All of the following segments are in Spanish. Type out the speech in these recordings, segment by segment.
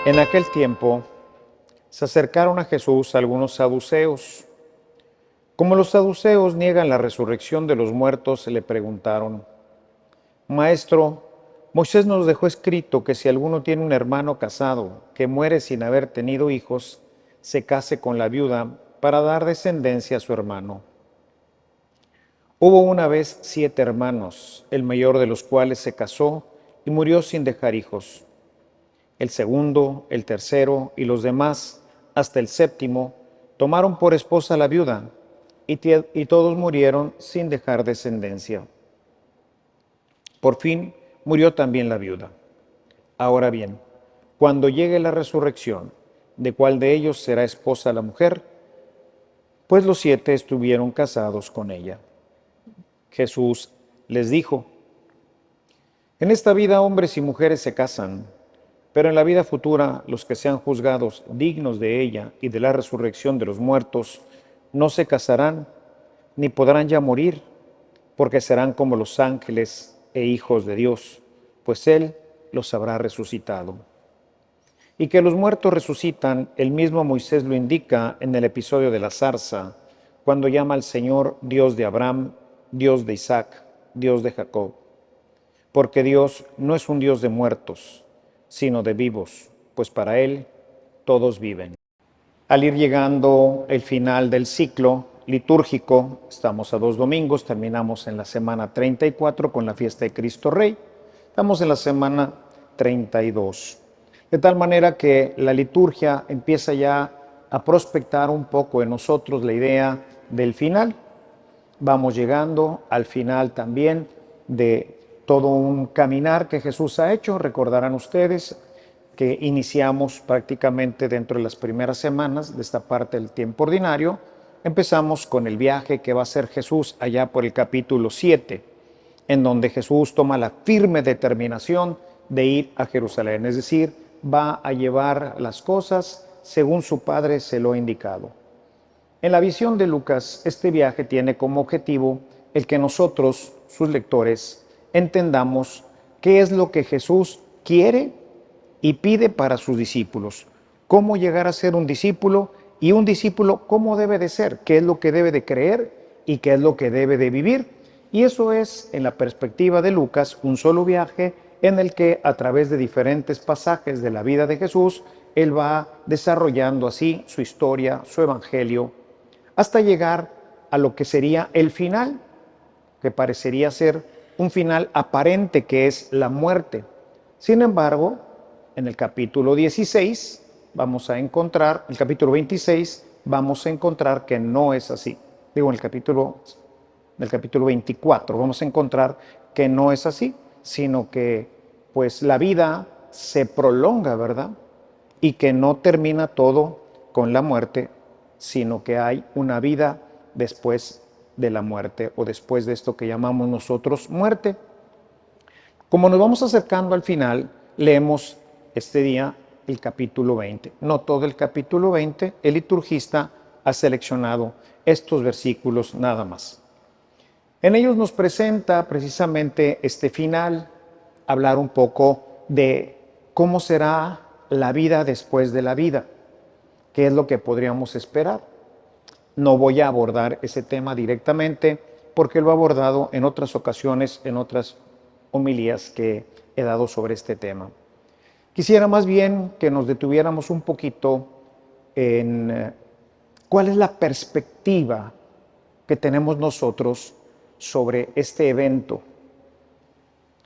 En aquel tiempo se acercaron a Jesús algunos saduceos. Como los saduceos niegan la resurrección de los muertos, le preguntaron: Maestro, Moisés nos dejó escrito que si alguno tiene un hermano casado que muere sin haber tenido hijos, se case con la viuda para dar descendencia a su hermano. Hubo una vez 7 hermanos, el mayor de los cuales se casó y murió sin dejar hijos. El segundo, el tercero y los demás, hasta el séptimo, tomaron por esposa a la viuda, y todos murieron sin dejar descendencia. Por fin murió también la viuda. Ahora bien, cuando llegue la resurrección, ¿de cuál de ellos será esposa la mujer? Pues los 7 estuvieron casados con ella. Jesús les dijo: En esta vida hombres y mujeres se casan, pero en la vida futura los que sean juzgados dignos de ella y de la resurrección de los muertos no se casarán, ni podrán ya morir, porque serán como los ángeles e hijos de Dios, pues Él los habrá resucitado. Y que los muertos resucitan, el mismo Moisés lo indica en el episodio de la zarza, cuando llama al Señor Dios de Abraham, Dios de Isaac, Dios de Jacob. Porque Dios no es un Dios de muertos, sino de vivos, pues para Él todos viven. Al ir llegando el final del ciclo litúrgico, estamos a 2 domingos, terminamos en la semana 34 con la fiesta de Cristo Rey, estamos en la semana 32. De tal manera que la liturgia empieza ya a prospectar un poco en nosotros la idea del final. Vamos llegando al final también de todo un caminar que Jesús ha hecho. Recordarán ustedes que iniciamos prácticamente dentro de las primeras semanas de esta parte del tiempo ordinario. Empezamos con el viaje que va a hacer Jesús allá por el capítulo 7, en donde Jesús toma la firme determinación de ir a Jerusalén, es decir, va a llevar las cosas según su Padre se lo ha indicado. En la visión de Lucas, este viaje tiene como objetivo el que nosotros, sus lectores, entendamos qué es lo que Jesús quiere y pide para sus discípulos. Cómo llegar a ser un discípulo, y un discípulo cómo debe de ser, qué es lo que debe de creer y qué es lo que debe de vivir. Y eso es, en la perspectiva de Lucas, un solo viaje en el que a través de diferentes pasajes de la vida de Jesús, Él va desarrollando así su historia, su evangelio, hasta llegar a lo que sería el final, que parecería ser un final aparente, que es la muerte. Sin embargo, en el capítulo 16 vamos a encontrar, el capítulo 26 vamos a encontrar que no es así. Digo, en el capítulo 24 vamos a encontrar que no es así, sino que pues la vida se prolonga, ¿verdad? Y que no termina todo con la muerte, sino que hay una vida después de la muerte, o después de esto que llamamos nosotros muerte. Como nos vamos acercando al final, leemos este día el capítulo 20. No todo el capítulo 20, el liturgista ha seleccionado estos versículos nada más. En ellos nos presenta precisamente este final, hablar un poco de cómo será la vida después de la vida, qué es lo que podríamos esperar. No voy a abordar ese tema directamente porque lo he abordado en otras ocasiones, en otras homilías que he dado sobre este tema. Quisiera más bien que nos detuviéramos un poquito en cuál es la perspectiva que tenemos nosotros sobre este evento.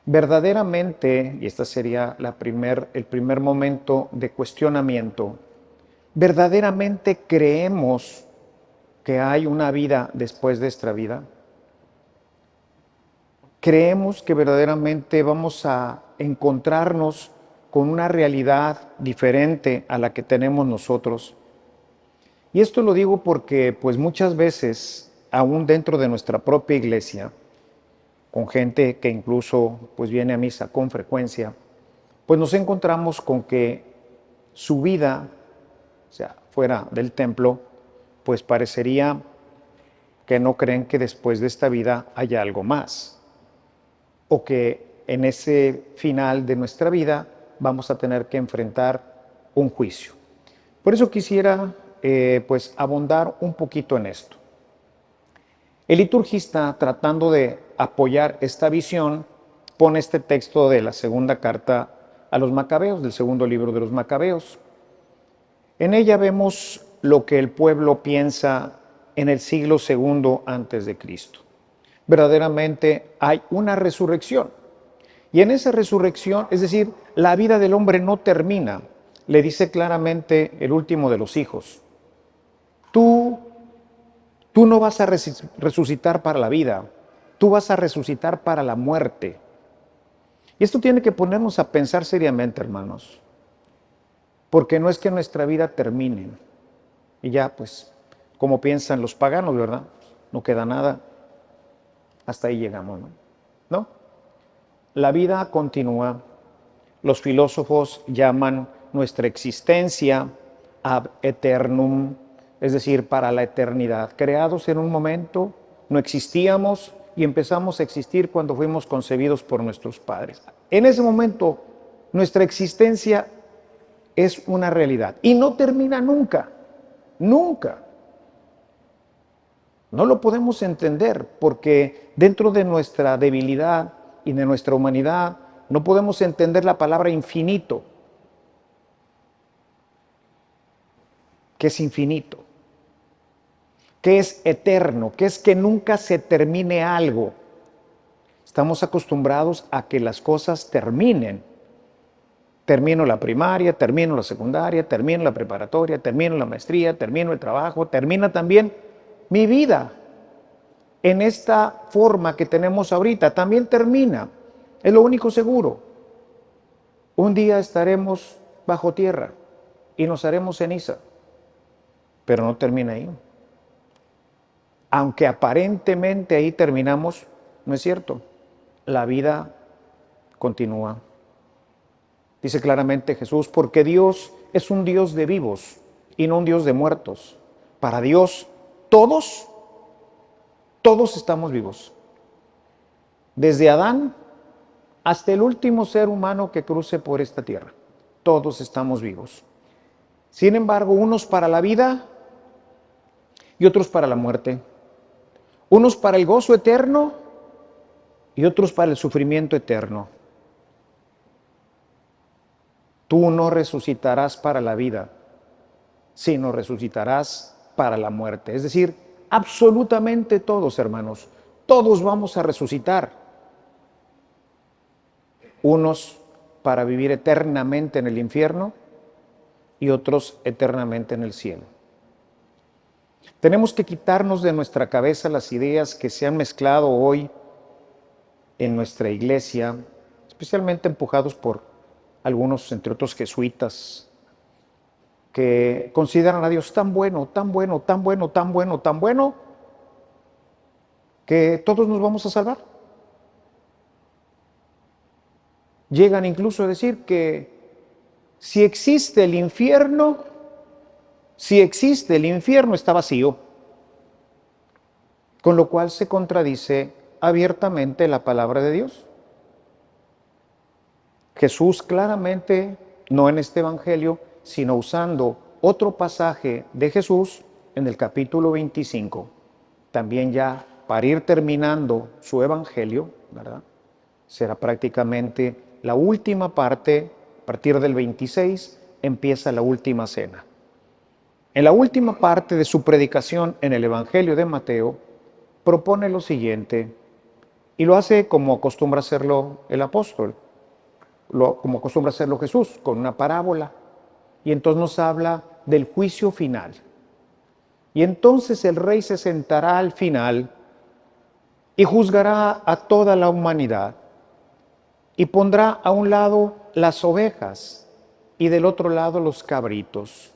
Verdaderamente, y este sería el primer momento de cuestionamiento, ¿verdaderamente creemos que hay una vida después de esta vida? ¿Creemos que verdaderamente vamos a encontrarnos con una realidad diferente a la que tenemos nosotros? Y esto lo digo porque pues muchas veces, aún dentro de nuestra propia iglesia, con gente que incluso pues viene a misa con frecuencia, pues nos encontramos con que su vida, o sea, fuera del templo, pues parecería que no creen que después de esta vida haya algo más, o que en ese final de nuestra vida vamos a tener que enfrentar un juicio. Por eso quisiera pues abundar un poquito en esto. El liturgista, tratando de apoyar esta visión, pone este texto de la segunda carta a los Macabeos, del segundo libro de los Macabeos. En ella vemos lo que el pueblo piensa en el siglo segundo antes de Cristo. Verdaderamente hay una resurrección. Y en esa resurrección, es decir, la vida del hombre no termina. Le dice claramente el último de los hijos: Tú no vas a resucitar para la vida, tú vas a resucitar para la muerte. Y esto tiene que ponernos a pensar seriamente, hermanos, porque no es que nuestra vida termine y ya, pues, como piensan los paganos, ¿verdad? No queda nada, hasta ahí llegamos, ¿no? ¿No? La vida continúa. Los filósofos llaman nuestra existencia ab eternum, es decir, para la eternidad. Creados en un momento, no existíamos y empezamos a existir cuando fuimos concebidos por nuestros padres. En ese momento, nuestra existencia es una realidad y no termina nunca, nunca. No lo podemos entender porque dentro de nuestra debilidad y de nuestra humanidad no podemos entender la palabra infinito. ¿Qué es infinito? ¿Qué es eterno? ¿Qué es que nunca se termine algo? Estamos acostumbrados a que las cosas terminen. Termino la primaria, termino la secundaria, termino la preparatoria, termino la maestría, termino el trabajo, termina también mi vida. En esta forma que tenemos ahorita, también termina. Es lo único seguro. Un día estaremos bajo tierra y nos haremos ceniza, pero no termina ahí. Aunque aparentemente ahí terminamos, no es cierto. La vida continúa. Dice claramente Jesús, porque Dios es un Dios de vivos y no un Dios de muertos. Para Dios, todos estamos vivos. Desde Adán hasta el último ser humano que cruce por esta tierra. Todos estamos vivos. Sin embargo, unos para la vida y otros para la muerte. Unos para el gozo eterno y otros para el sufrimiento eterno. Tú no resucitarás para la vida, sino resucitarás para la muerte. Es decir, absolutamente todos, hermanos, todos vamos a resucitar. Unos para vivir eternamente en el infierno y otros eternamente en el cielo. Tenemos que quitarnos de nuestra cabeza las ideas que se han mezclado hoy en nuestra iglesia, especialmente empujados por algunos, entre otros jesuitas, que consideran a Dios tan bueno, tan bueno, tan bueno, tan bueno, tan bueno, que todos nos vamos a salvar. Llegan incluso a decir que si existe el infierno está vacío, con lo cual se contradice abiertamente la palabra de Dios. Jesús claramente, no en este evangelio, sino usando otro pasaje de Jesús en el capítulo 25, también ya para ir terminando su evangelio, ¿verdad? Será prácticamente la última parte, a partir del 26 empieza la última cena. En la última parte de su predicación en el evangelio de Mateo, propone lo siguiente, y lo hace como acostumbra hacerlo el apóstol, como acostumbra hacerlo Jesús, con una parábola. Y entonces nos habla del juicio final. Y entonces el rey se sentará al final y juzgará a toda la humanidad y pondrá a un lado las ovejas y del otro lado los cabritos,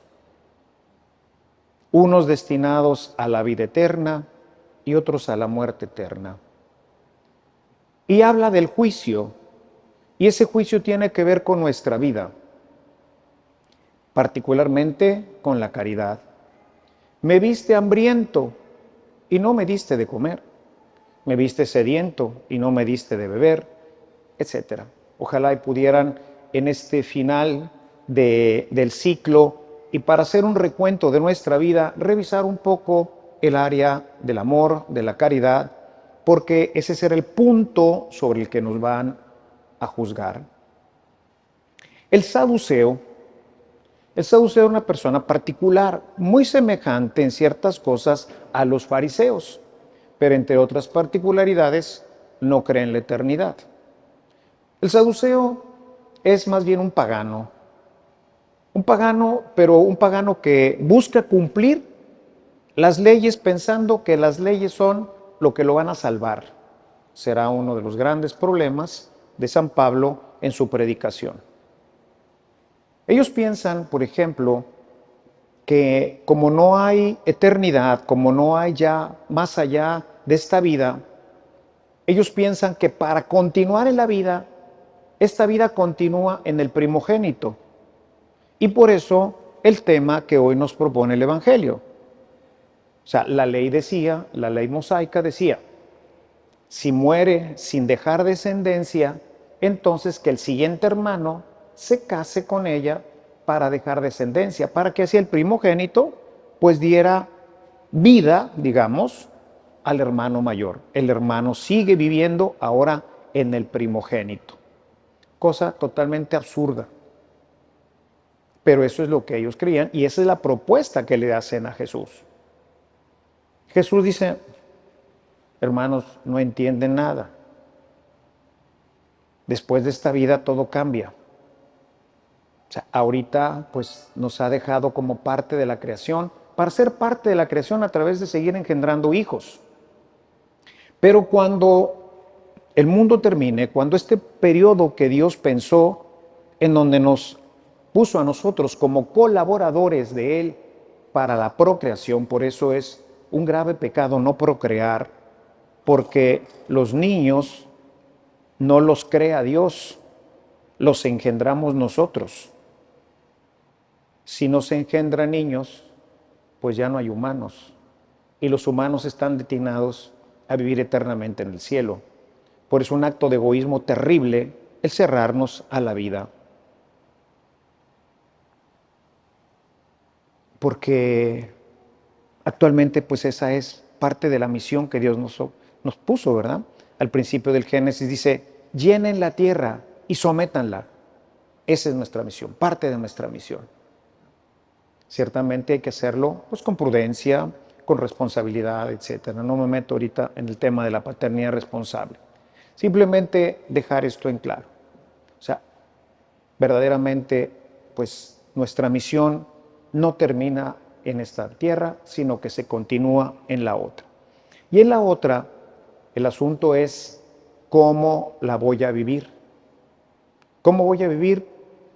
unos destinados a la vida eterna y otros a la muerte eterna. Y habla del juicio, y ese juicio tiene que ver con nuestra vida, particularmente con la caridad. Me viste hambriento y no me diste de comer. Me viste sediento y no me diste de beber, etc. Ojalá y pudieran en este final del ciclo y para hacer un recuento de nuestra vida, revisar un poco el área del amor, de la caridad, porque ese será el punto sobre el que nos van a juzgar. El saduceo era una persona particular, muy semejante en ciertas cosas a los fariseos, pero entre otras particularidades no cree en la eternidad. El saduceo es más bien un pagano, pero un pagano que busca cumplir las leyes pensando que las leyes son lo que lo van a salvar. Será uno de los grandes problemas de San Pablo en su predicación. Ellos piensan, por ejemplo, que como no hay eternidad, como no hay ya más allá de esta vida, ellos piensan que para continuar en la vida, esta vida continúa en el primogénito. Y por eso el tema que hoy nos propone el Evangelio. O sea, la ley mosaica decía, si muere sin dejar descendencia, entonces que el siguiente hermano se case con ella para dejar descendencia, para que así el primogénito pues diera vida, digamos, al hermano mayor. El hermano sigue viviendo ahora en el primogénito. Cosa totalmente absurda. Pero eso es lo que ellos creían y esa es la propuesta que le hacen a Jesús. Jesús dice, hermanos, no entienden nada. Después de esta vida todo cambia. O sea, ahorita pues nos ha dejado como parte de la creación, para ser parte de la creación a través de seguir engendrando hijos. Pero cuando el mundo termine, cuando este periodo que Dios pensó, en donde nos puso a nosotros como colaboradores de Él para la procreación, por eso es un grave pecado no procrear, porque los niños no los crea Dios, los engendramos nosotros. Si no se engendran niños, pues ya no hay humanos. Y los humanos están destinados a vivir eternamente en el cielo. Por eso un acto de egoísmo terrible el cerrarnos a la vida. Porque actualmente pues esa es parte de la misión que Dios nos puso, ¿verdad? Al principio del Génesis dice, llenen la tierra y sométanla. Esa es nuestra misión, parte de nuestra misión. Ciertamente hay que hacerlo pues, con prudencia, con responsabilidad, etc. No me meto ahorita en el tema de la paternidad responsable. Simplemente dejar esto en claro. O sea, verdaderamente, pues nuestra misión no termina en esta tierra, sino que se continúa en la otra. Y en la otra, el asunto es cómo la voy a vivir. ¿Cómo voy a vivir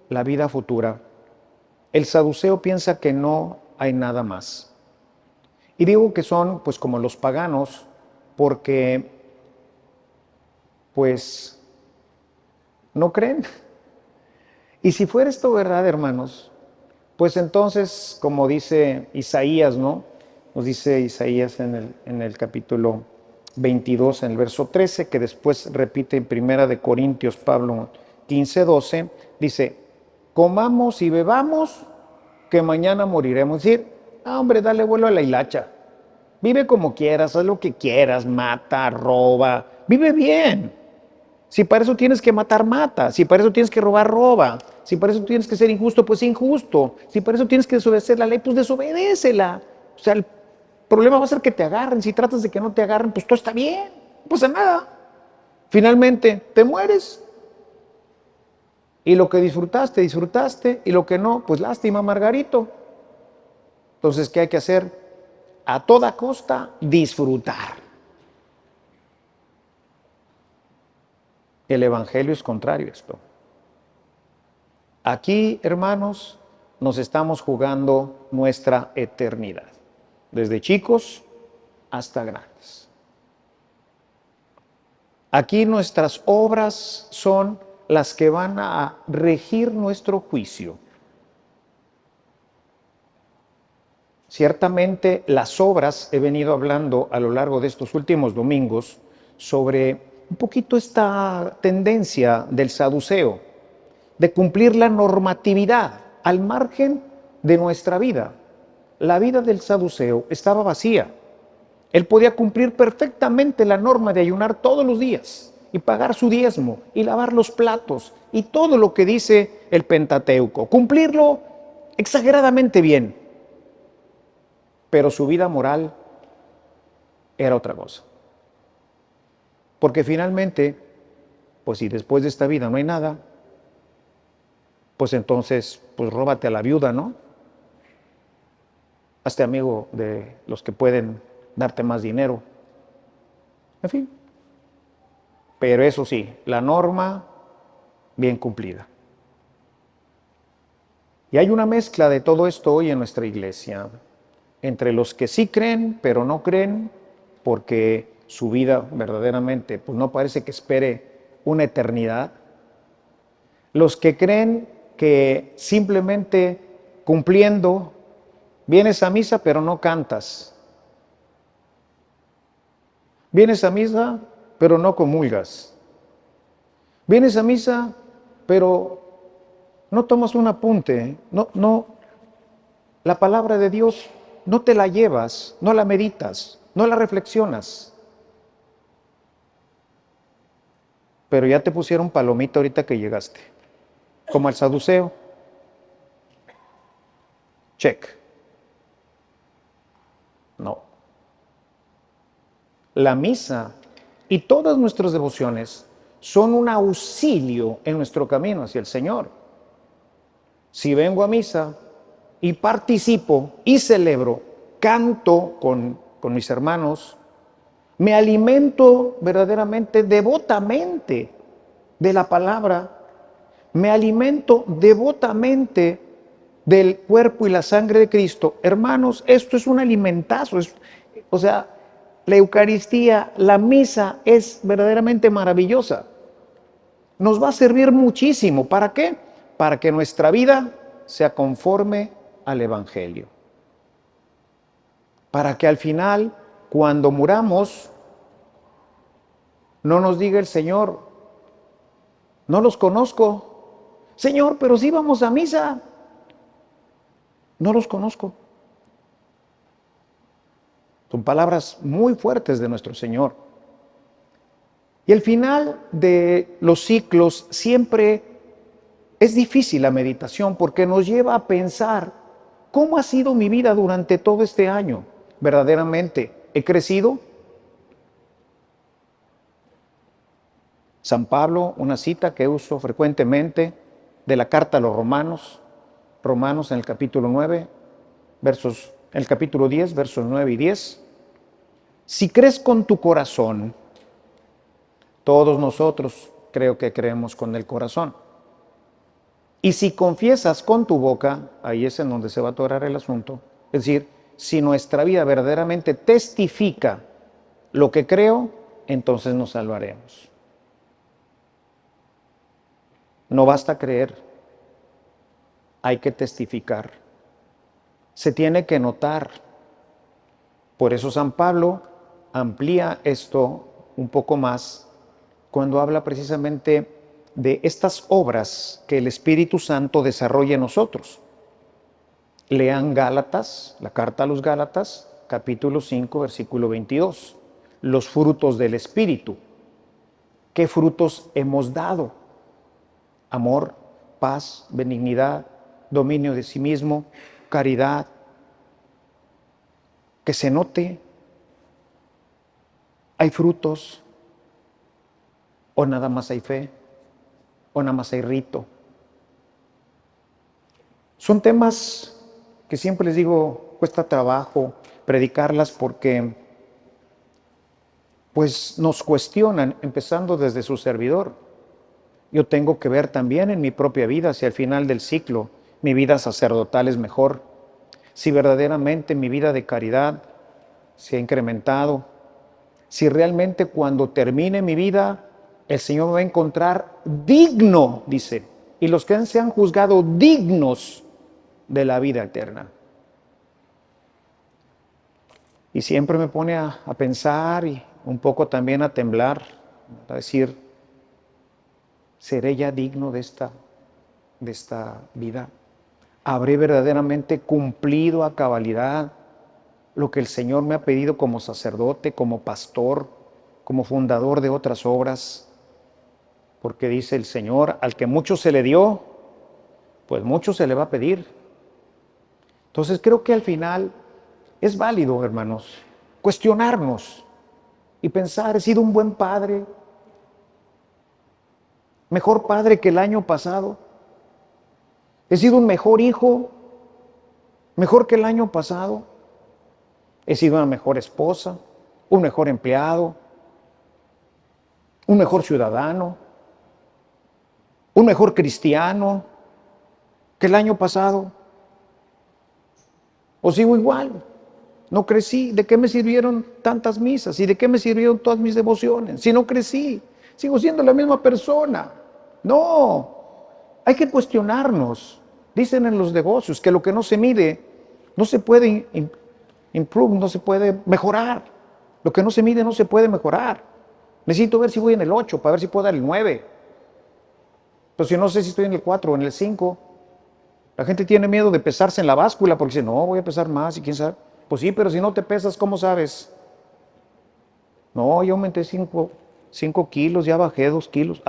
la vida futura? El saduceo piensa que no hay nada más. Y digo que son pues como los paganos porque pues no creen. Y si fuera esto verdad, hermanos, pues entonces, como dice Isaías, ¿no? Nos dice Isaías en el capítulo 22, en el verso 13, que después repite en Primera de Corintios, Pablo 15, 12, dice, comamos y bebamos, que mañana moriremos. Es decir, hombre, dale vuelo a la hilacha. Vive como quieras, haz lo que quieras, mata, roba, vive bien. Si para eso tienes que matar, mata. Si para eso tienes que robar, roba. Si para eso tienes que ser injusto, pues injusto. Si para eso tienes que desobedecer la ley, pues desobedécela. O sea, el problema va a ser que te agarren. Si tratas de que no te agarren, pues todo está bien. No pasa nada. Finalmente, te mueres. Y lo que disfrutaste, disfrutaste. Y lo que no, pues lástima, Margarito. Entonces, ¿qué hay que hacer? A toda costa, disfrutar. El Evangelio es contrario a esto. Aquí, hermanos, nos estamos jugando nuestra eternidad. Desde chicos hasta grandes. Aquí nuestras obras son las que van a regir nuestro juicio. Ciertamente las obras, he venido hablando a lo largo de estos últimos domingos sobre un poquito esta tendencia del saduceo. de cumplir la normatividad al margen de nuestra vida. La vida del saduceo estaba vacía. Él podía cumplir perfectamente la norma de ayunar todos los días y pagar su diezmo y lavar los platos y todo lo que dice el Pentateuco, cumplirlo exageradamente bien. Pero su vida moral era otra cosa. Porque finalmente, pues si después de esta vida no hay nada, pues entonces, pues róbate a la viuda, ¿no? Hazte amigo de los que pueden darte más dinero. En fin. Pero eso sí, la norma bien cumplida. Y hay una mezcla de todo esto hoy en nuestra iglesia, entre los que sí creen, pero no creen, porque su vida verdaderamente pues no parece que espere una eternidad. Los que creen que simplemente cumpliendo, vienes a misa pero no cantas. Vienes a misa pero no comulgas. Vienes a misa pero no tomas un apunte, la palabra de Dios no te la llevas, no la meditas, no la reflexionas. Pero ya te pusieron palomita ahorita que llegaste, como el saduceo. Check. No. La misa y todas nuestras devociones son un auxilio en nuestro camino hacia el Señor. Si vengo a misa y participo y celebro, canto con mis hermanos, me alimento verdaderamente, devotamente de la palabra, me alimento devotamente del cuerpo y la sangre de Cristo. Hermanos, esto es un alimentazo, o sea, la Eucaristía, la misa es verdaderamente maravillosa. Nos va a servir muchísimo. ¿Para qué? Para que nuestra vida sea conforme al Evangelio. Para que al final, cuando muramos, no nos diga el Señor, no los conozco. Señor, pero sí vamos a misa. No los conozco. Son palabras muy fuertes de nuestro Señor. Y el final de los ciclos siempre es difícil la meditación porque nos lleva a pensar cómo ha sido mi vida durante todo este año. ¿Verdaderamente he crecido? San Pablo, una cita que uso frecuentemente de la carta a los Romanos en el capítulo 9, en el capítulo 10, versos 9 y 10. Si crees con tu corazón, todos nosotros creo que creemos con el corazón. Y si confiesas con tu boca, ahí es en donde se va a atorar el asunto. Es decir, si nuestra vida verdaderamente testifica lo que creo, entonces nos salvaremos. No basta creer, hay que testificar. Se tiene que notar. Por eso San Pablo amplía esto un poco más cuando habla precisamente de estas obras que el Espíritu Santo desarrolla en nosotros. Lean Gálatas, la carta a los Gálatas, capítulo 5, versículo 22. Los frutos del Espíritu. ¿Qué frutos hemos dado? Amor, paz, benignidad, dominio de sí mismo, caridad. Que se note. ¿Hay frutos? ¿O nada más hay fe? ¿O nada más hay rito? Son temas que siempre les digo, cuesta trabajo predicarlas porque pues nos cuestionan, empezando desde su servidor. Yo tengo que ver también en mi propia vida, si al final del ciclo mi vida sacerdotal es mejor, si verdaderamente mi vida de caridad se ha incrementado, si realmente cuando termine mi vida el Señor me va a encontrar digno, dice, y los que se han juzgado dignos de la vida eterna. Y siempre me pone a pensar y un poco también a temblar, a decir, ¿seré ya digno de esta de esta vida? ¿Habré verdaderamente cumplido a cabalidad lo que el Señor me ha pedido como sacerdote, como pastor, como fundador de otras obras? Porque dice el Señor, al que mucho se le dio, pues mucho se le va a pedir. Entonces creo que al final es válido, hermanos, cuestionarnos y pensar, ¿he sido un buen padre? ¿Mejor padre que el año pasado? ¿He sido un mejor hijo? ¿Mejor que el año pasado? ¿He sido una mejor esposa? ¿Un mejor empleado? ¿Un mejor ciudadano? ¿Un mejor cristiano que el año pasado? ¿O sigo igual? No crecí. ¿De qué me sirvieron tantas misas? ¿Y de qué me sirvieron todas mis devociones? Si no crecí, sigo siendo la misma persona. No, hay que cuestionarnos. Dicen en los negocios que lo que no se mide no se puede improve, no se puede mejorar. Lo que no se mide no se puede mejorar. Necesito ver si voy en el 8 para ver si puedo dar el 9. Pero si no sé si estoy en el 4 o en el 5. La gente tiene miedo de pesarse en la báscula porque dice, no, voy a pesar más y quién sabe. Pues sí, pero si no te pesas, ¿cómo sabes? No, yo aumenté 5 kilos, ya bajé 2 kilos.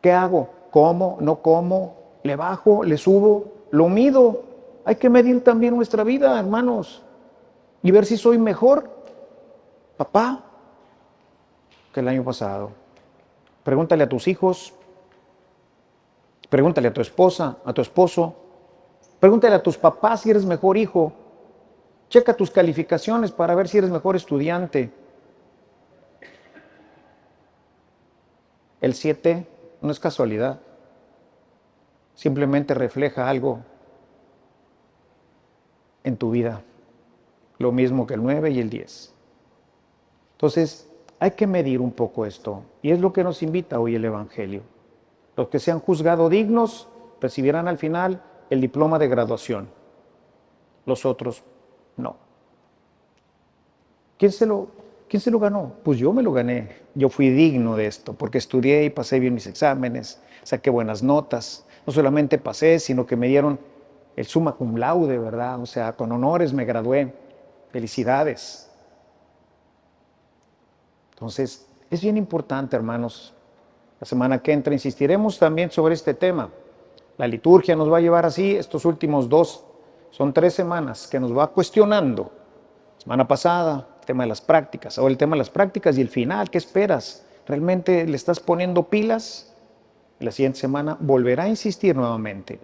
¿Qué hago? ¿Como? ¿No como? ¿Le bajo? ¿Le subo? ¿Lo mido? Hay que medir también nuestra vida, hermanos, y ver si soy mejor papá que el año pasado. Pregúntale a tus hijos, pregúntale a tu esposa, a tu esposo, pregúntale a tus papás si eres mejor hijo. Checa tus calificaciones para ver si eres mejor estudiante. El 7 no es casualidad, simplemente refleja algo en tu vida, lo mismo que el 9 y el 10. Entonces, hay que medir un poco esto, y es lo que nos invita hoy el Evangelio. Los que sean juzgados dignos recibirán al final el diploma de graduación, los otros no. ¿Quién se lo ganó? Pues yo me lo gané. Yo fui digno de esto, porque estudié y pasé bien mis exámenes, saqué buenas notas. No solamente pasé, sino que me dieron el summa cum laude, ¿verdad? O sea, con honores me gradué. Felicidades. Entonces, es bien importante, hermanos. La semana que entra insistiremos también sobre este tema. La liturgia nos va a llevar así estos últimos 2, son 3 semanas que nos va cuestionando. Semana pasada, el tema de las prácticas, ahora el tema de las prácticas y el final, ¿qué esperas? ¿Realmente le estás poniendo pilas? La siguiente semana volverá a insistir nuevamente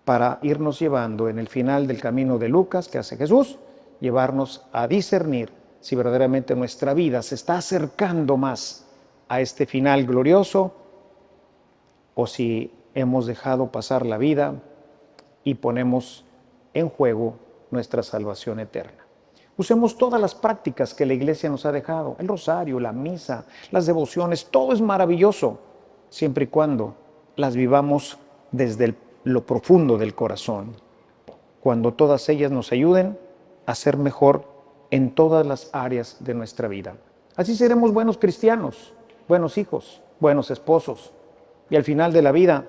para irnos llevando en el final del camino de Lucas que hace Jesús, llevarnos a discernir si verdaderamente nuestra vida se está acercando más a este final glorioso o si hemos dejado pasar la vida y ponemos en juego nuestra salvación eterna. Usemos todas las prácticas que la Iglesia nos ha dejado, el rosario, la misa, las devociones, todo es maravilloso, siempre y cuando las vivamos desde lo profundo del corazón, cuando todas ellas nos ayuden a ser mejor en todas las áreas de nuestra vida. Así seremos buenos cristianos, buenos hijos, buenos esposos, y al final de la vida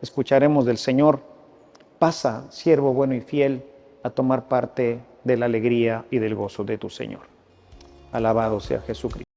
escucharemos del Señor: pasa, siervo bueno y fiel, a tomar parte de la alegría y del gozo de tu Señor. Alabado sea Jesucristo.